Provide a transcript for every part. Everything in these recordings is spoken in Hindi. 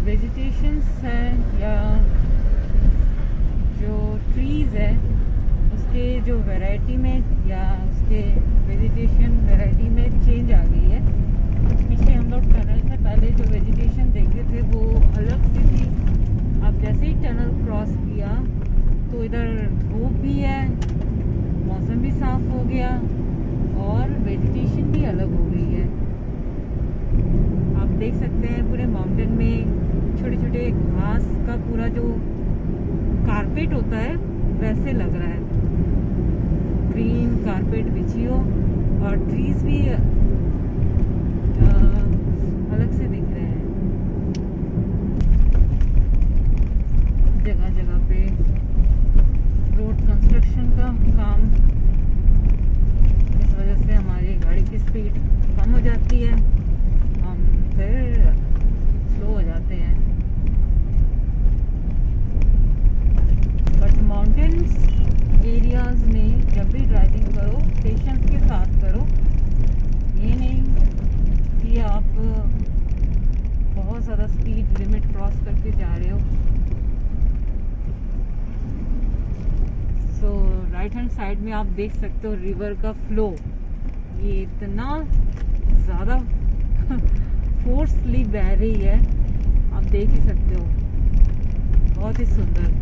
वेजिटेशंस हैं या जो ट्रीज़ है उसके जो वैरायटी में या उसके वेजिटेशन वैरायटी में चेंज आ गई है। पीछे हम लोग टनल से पहले जो वेजिटेशन देखे थे वो अलग सी थी। अब जैसे ही टनल क्रॉस किया तो इधर धूप भी है, मौसम भी साफ हो गया और वेजिटेशन भी अलग हो गई है। आप देख सकते हैं पूरे माउंटेन में छोटे छोटे घास का पूरा जो कारपेट होता है वैसे लग रहा है, ग्रीन कारपेट बिछी हो और ट्रीज भी अलग से दिख रहे हैं। जगह जगह पे रोड कंस्ट्रक्शन का काम, इस वजह से हमारी गाड़ी की स्पीड कम हो जाती है, हम फिर स्लो हो जाते हैं। बट माउंटेन्स एरियाज में जब भी ड्राइविंग करो पेशेंस के साथ करो। ये नहीं कि आप बहुत ज़्यादा स्पीड लिमिट क्रॉस करके जा रहे हो। सो राइट हैंड साइड में आप देख सकते हो रिवर का फ्लो, ये इतना ज़्यादा फोर्सली बह रही है, आप देख ही सकते हो, बहुत ही सुंदर।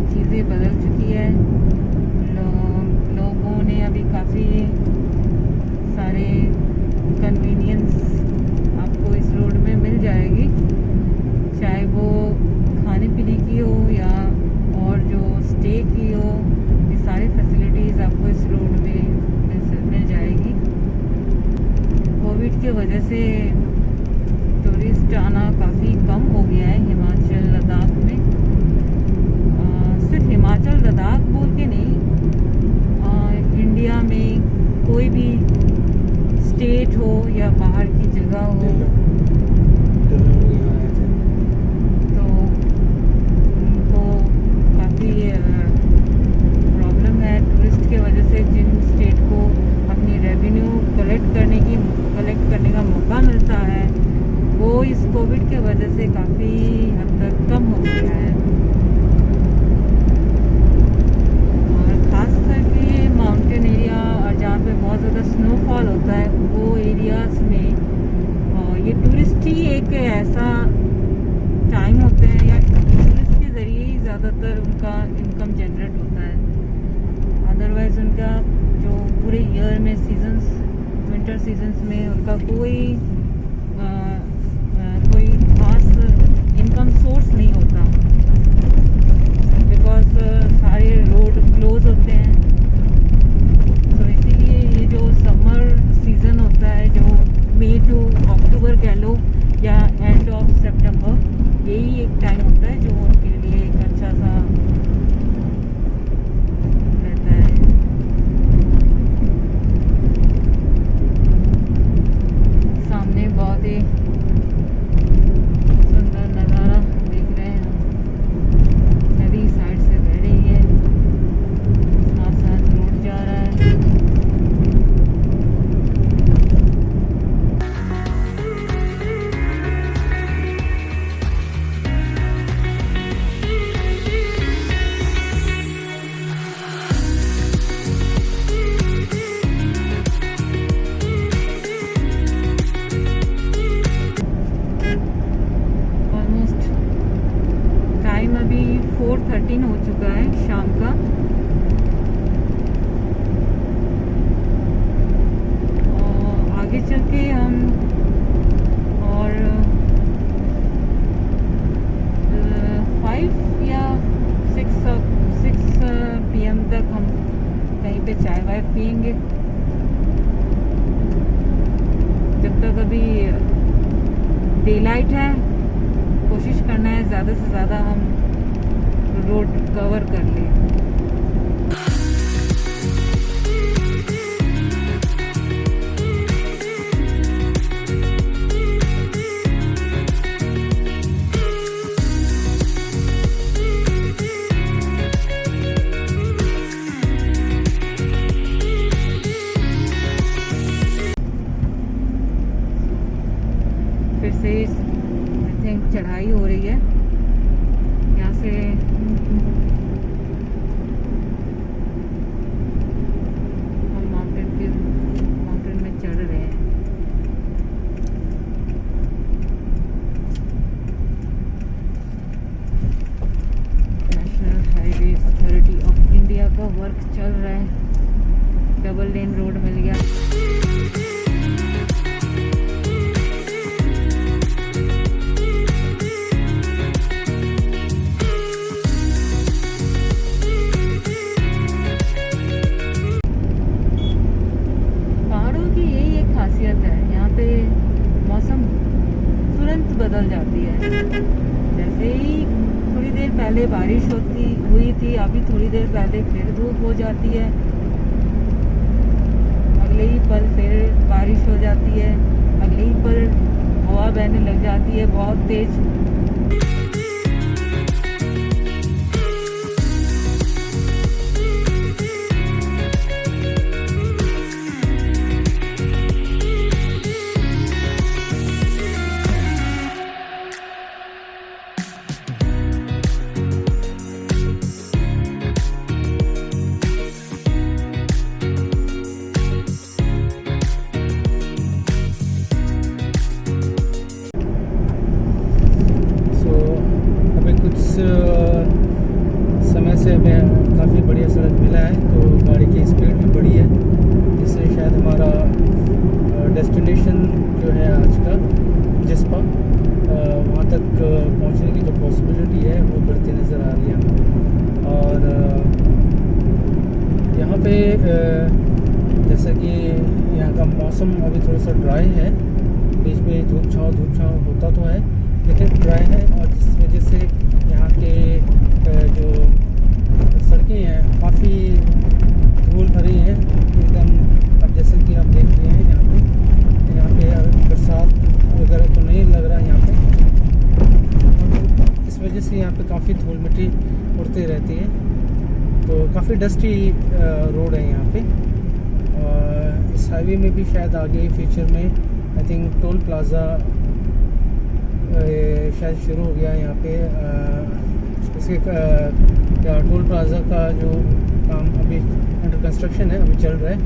चीज़ें बदल चुकी है। लोगों ने अभी काफ़ी सारे कन्वीनियंस आपको इस रोड में मिल जाएगी, चाहे वो खाने पीने की हो या और जो स्टे की हो, ये सारी फैसिलिटीज़ आपको इस रोड में मिल जाएगी। कोविड की वजह से टूरिस्ट आना काफ़ी कम हो गया है हिमाचल लद्दाख में। सिर्फ हिमाचल लद्दाख बोल के नहीं, इंडिया में कोई भी स्टेट हो या बाहर की जगह हो तो उनको काफ़ी प्रॉब्लम है टूरिस्ट के वजह से। जिन स्टेट को अपनी रेवेन्यू कलेक्ट करने का मौका मिलता है वो इस कोविड के वजह से काफ़ी हद तक कम हो गया है। और ख़ास करके माउंटेन एरिया और जहाँ पे बहुत ज़्यादा स्नोफॉल होता है वो एरियाज़ में ये टूरिस्ट ही एक ऐसा टाइम होते हैं या टूरिस्ट के ज़रिए ही ज़्यादातर उनका इनकम जनरेट होता है। अदरवाइज़ उनका जो पूरे ईयर में सीजन्स, विंटर सीजन्स में उनका कोई खास इनकम सोर्स नहीं होता, बिकॉज सारे रोड क्लोज होते हैं। तो इसीलिए ये जो समर सीज़न होता है, जो मई टू अक्टूबर कह लो या एंड ऑफ सितंबर, यही एक टाइम होता है जो उनके लिए एक अच्छा सा रहता है। सामने बहुत ही 4:13 हो चुका है शाम का। और आगे चल के हम और 5 या 6 PM तक हम कहीं पे चाय वाय पियेंगे। जब तक अभी डे लाइट है, कोशिश करना है ज़्यादा से ज़्यादा हम रोड कवर कर लें। फिर से आई थिंक चढ़ाई हो रही है यहाँ से। हम माउंटेन में चढ़ रहे हैं। National highway authority of India का वर्क चल रहा है। डबल लेन रोड मिल गया। मौसम तुरंत बदल जाती है। जैसे ही थोड़ी देर पहले बारिश हुई थी, अभी थोड़ी देर पहले फिर धूप हो जाती है, अगले ही पल फिर बारिश हो जाती है, अगले ही पल हवा बहने लग जाती है बहुत तेज। समय से हमें काफ़ी बढ़िया सड़क मिला है, तो गाड़ी की स्पीड भी बढ़ी है, जिससे शायद हमारा डेस्टिनेशन जो है आज का जिस्पा वहाँ तक पहुँचने की जो पॉसिबिलिटी है वो बढ़ती नज़र आ रही है। और यहाँ पे जैसा कि यहाँ का मौसम अभी थोड़ा सा ड्राई है, बीच में धूप छाँव होता तो है लेकिन ड्राई है, और जिस वजह से यहाँ के जो सड़कें हैं काफ़ी धूल भरी हैं एकदम। अब जैसे कि आप देख रहे हैं यहाँ पे बरसात वगैरह तो नहीं लग रहा यहाँ पे, इस वजह से यहाँ पे काफ़ी धूल मिट्टी उड़ती रहती है, तो काफ़ी डस्टी रोड है यहाँ पे। इस हाईवे में भी शायद आगे फ्यूचर में आई थिंक टोल प्लाज़ा शायद शुरू हो गया यहाँ पे। इसके टोल प्लाज़ा का जो काम अभी अंडर कंस्ट्रक्शन है, अभी चल रहा है।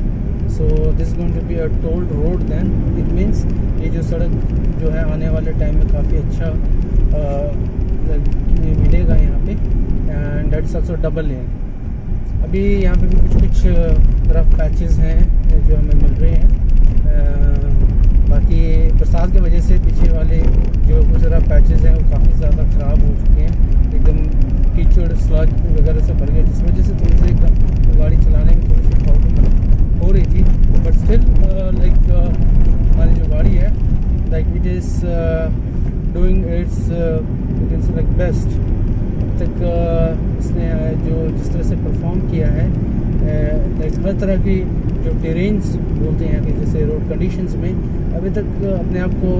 So this going to be a toll road, then it means ये जो सड़क जो है आने वाले टाइम में काफ़ी अच्छा मिलेगा यहाँ पे, and that's also double lane. अभी यहाँ पे भी कुछ रफ पैचेस हैं जो हमें मिल रहे हैं, बाकी बरसात की वजह से पीछे वाले जो कुछ रफ पैचेस हैं वो काफ़ी ज़्यादा ख़राब हो चुके हैं, एकदम कीचड़ स्लज वगैरह से भर गए, जिस वजह से थोड़ी सी गाड़ी चलाने में थोड़ी सी प्रॉब्लम हो रही थी। बट स्टिल लाइक हमारी जो गाड़ी है like it is doing it's like best. अब तक इसने जिस तरह से परफॉर्म किया है, लाइक हर तरह की जो टेरेन्स बोलते हैं कि जैसे रोड कंडीशंस में अभी तक अपने आप को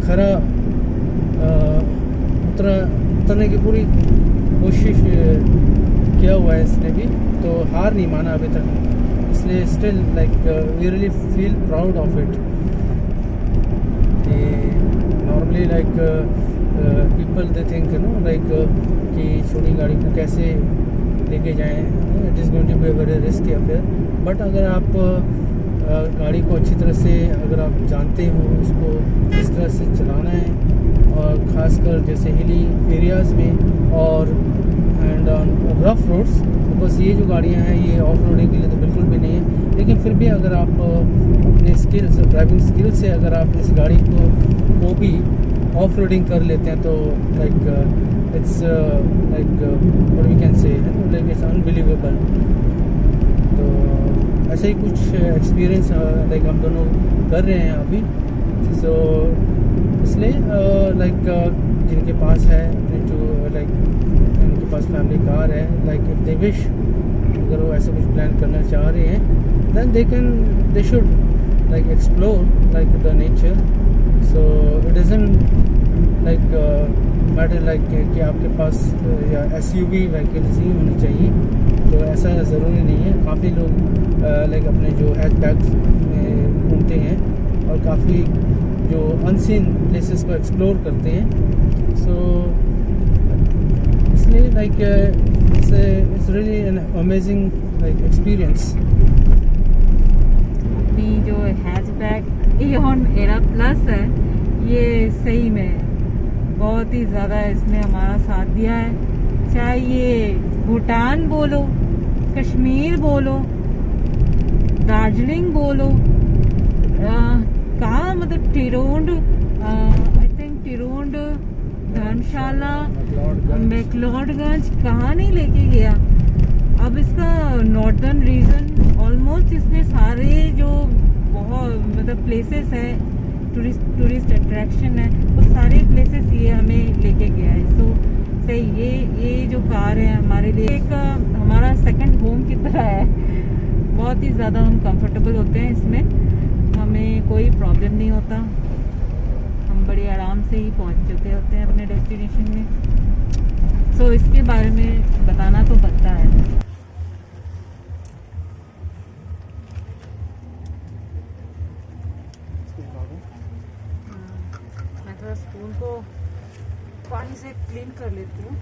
खरा उतरने की पूरी कोशिश किया हुआ है इसने भी, तो हार नहीं माना अभी तक, इसलिए still like we really feel proud of it. Normally like people they think like कि छोटी गाड़ी को कैसे लेके जाएं, it is going to be a very risky affair. But अगर आप गाड़ी को अच्छी तरह से अगर आप जानते हो उसको किस तरह से चलाना है, और ख़ासकर जैसे हिली एरियाज़ में और एंड ऑन रफ रोड्स, बस ये जो गाड़ियाँ हैं ये ऑफ रोडिंग के लिए तो बिल्कुल भी नहीं है। लेकिन फिर भी अगर आप अपने स्किल्स, ड्राइविंग स्किल से अगर आप इस गाड़ी को भी ऑफ रोडिंग कर लेते हैं तो like it's like what we can say, like it's unbelievable. तो ऐसा ही कुछ एक्सपीरियंस लाइक हम दोनों कर रहे हैं अभी। सो इसलिए लाइक जिनके पास है अपने जो लाइक उनके पास फैमिली कार है, लाइक इफ दे विश, अगर वो ऐसा कुछ प्लान करना चाह रहे हैं then they should like explore like the nature. So it doesn't like matter like कि आपके पास या SUV व्हीकल्स ही होनी चाहिए, तो ऐसा ज़रूरी नहीं है। काफ़ी लोग लाइक अपने जो हैचबैक्स में घूमते हैं और काफ़ी जो अनसीन प्लेसेस को एक्सप्लोर करते हैं। सो इसलिए like it's really an amazing like experience. अपनी जो हैचबैक एऑन एरा प्लस है, ये सही में बहुत ही ज़्यादा इसने हमारा साथ दिया है। चाहे ये भूटान बोलो, कश्मीर बोलो, दार्जिलिंग बोलो, कहाँ मतलब टिरोंड, आई थिंक टिरोंड, धर्मशाला, मैक्लोडगंज, कहाँ नहीं लेके गया। अब इसका नॉर्दर्न रीजन ऑलमोस्ट इसने सारे जो बहुत मतलब प्लेसेस है, टूरिस्ट अट्रैक्शन है, वो सारे प्लेसेस ये हमें लेके गया है। सो सही, ये जो कार है हमारे लिए एक हमारा सेकंड होम की तरह है। बहुत ही ज़्यादा हम कंफर्टेबल होते हैं इसमें, हमें कोई प्रॉब्लम नहीं होता, हम बड़े आराम से ही पहुंच चुके होते हैं अपने डेस्टिनेशन में। सो इसके बारे में बताना तो बनता है। मैं थोड़ा स्पून को पानी से क्लीन कर लेती हूँ।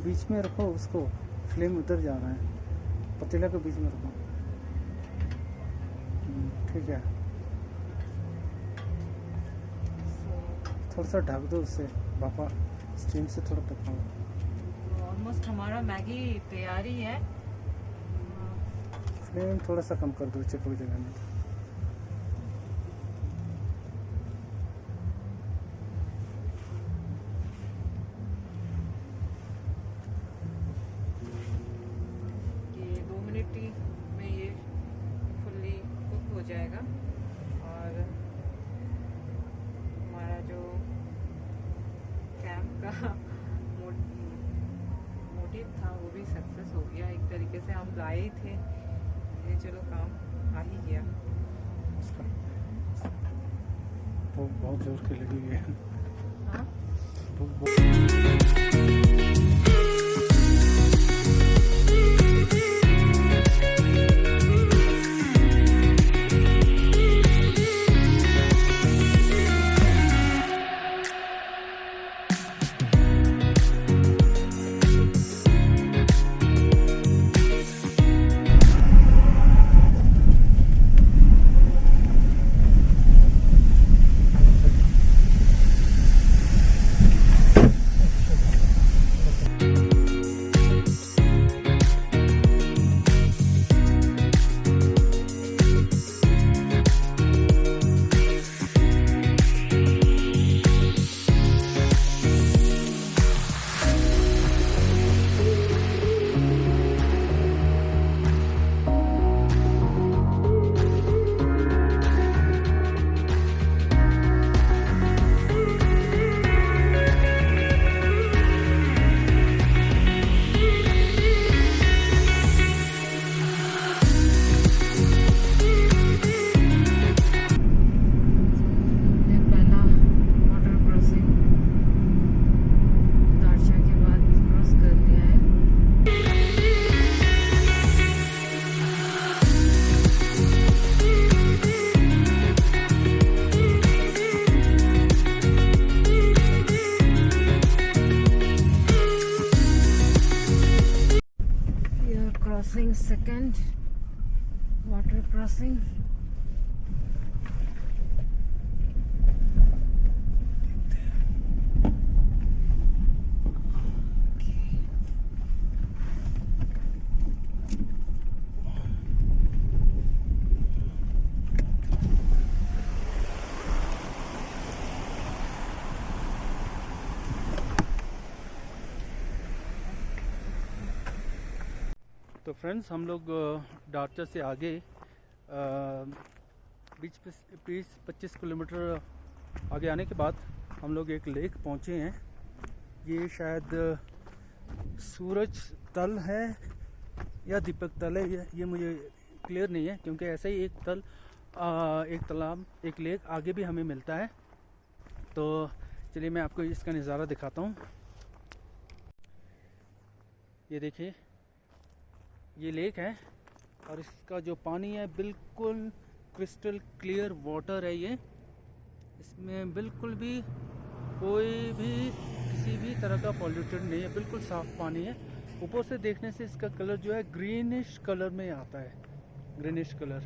बीच में रखो उसको, फ्लेम उधर जा रहा है, पतीला के बीच में रखो। ठीक है, थोड़ा सा ढक दो उससे, भापा स्टीम से थोड़ा पकाओ। ऑलमोस्ट हमारा मैगी तैयार ही है। फ्लेम थोड़ा सा कम कर दो चिपक जगह में। में ये फुल्ली कुक हो जाएगा और हमारा जो कैंप का मोटिव था वो भी सक्सेस हो गया। एक तरीके से हम लाए ही थे, ये चलो काम आ ही गया। तो बहुत जोर की लगी हुई है। हाँ? second water crossing. तो फ्रेंड्स, हम लोग डार्चर से आगे 20-25 किलोमीटर आगे आने के बाद हम लोग एक लेक पहुंचे हैं। ये शायद सूरज तल है या दीपक तल है, ये मुझे क्लियर नहीं है, क्योंकि ऐसे ही एक तालाब, एक लेक आगे भी हमें मिलता है। तो चलिए मैं आपको इसका नज़ारा दिखाता हूँ। ये देखिए, ये लेक है और इसका जो पानी है बिल्कुल क्रिस्टल क्लियर वाटर है। ये इसमें बिल्कुल भी कोई भी किसी भी तरह का पॉल्यूटेड नहीं है, बिल्कुल साफ पानी है। ऊपर से देखने से इसका कलर जो है ग्रीनिश कलर में आता है, ग्रीनिश कलर।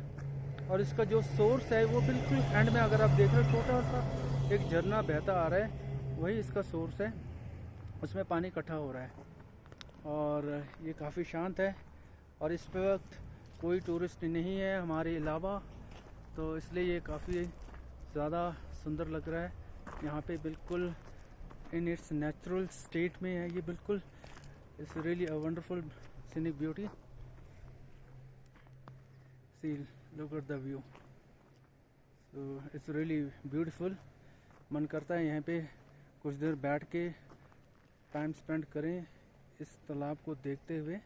और इसका जो सोर्स है वो बिल्कुल एंड में, अगर आप देख रहे हो, छोटा सा एक झरना बहता आ रहा है, वही इसका सोर्स है। उसमें पानी इकट्ठा हो रहा है और ये काफ़ी शांत है। और इस वक्त कोई टूरिस्ट नहीं है हमारे अलावा, तो इसलिए ये काफ़ी ज़्यादा सुंदर लग रहा है। यहाँ पे बिल्कुल इन इट्स नेचुरल स्टेट में है ये, बिल्कुल it's really a wonderful scenic beauty. See, look at the view, so it's really beautiful. मन करता है यहाँ पे कुछ देर बैठ के टाइम स्पेंड करें इस तालाब को देखते हुए।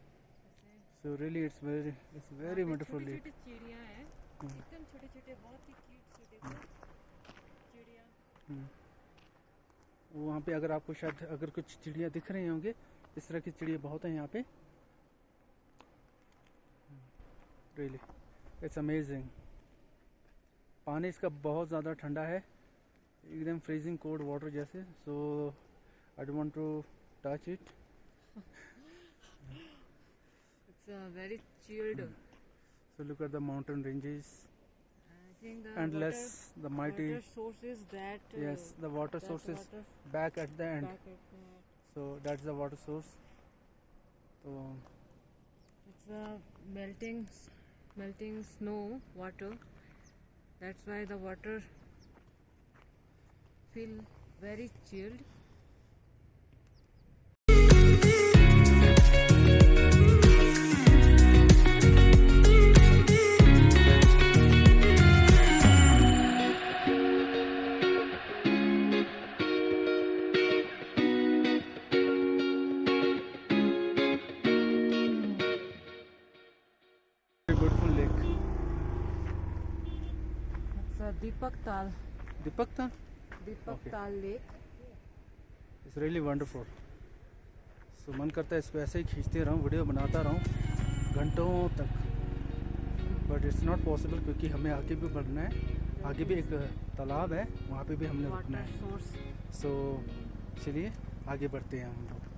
So really it's very wonderful lake. छोटी चिड़िया है, एकदम छोटे छोटे, बहुत ही क्यूट से, देखो चिड़िया। वो वहाँ पे अगर आपको शायद अगर कुछ चिड़िया दिख रहे होंगे, इस तरह की चिड़िया बहुत है यहाँ पे। Really, it's amazing. पानी इसका बहुत ज़्यादा ठंडा है, एकदम फ्रीजिंग कोल्ड वाटर जैसे। So I don't want to touch it. It's very chilled. So look at the mountain ranges. I think the Endless, the mighty. water source is that. Yes, the water that's source is water back at the end. back at the, So that's the water source. So it's a melting snow water. That's why the water feel very chilled. beautiful lake. It's a Deepak Tal Okay. Tal Lake. It's really wonderful. So मन करता है इसको ऐसे ही खींचते रहूँ, वीडियो बनाता रहूँ घंटों तक, बट इट्स नॉट पॉसिबल, क्योंकि हमें आगे भी बढ़ना है। आगे भी एक तालाब है, वहाँ पे भी हमने रुकना है। Water source. सो चलिए आगे बढ़ते हैं हम लोग।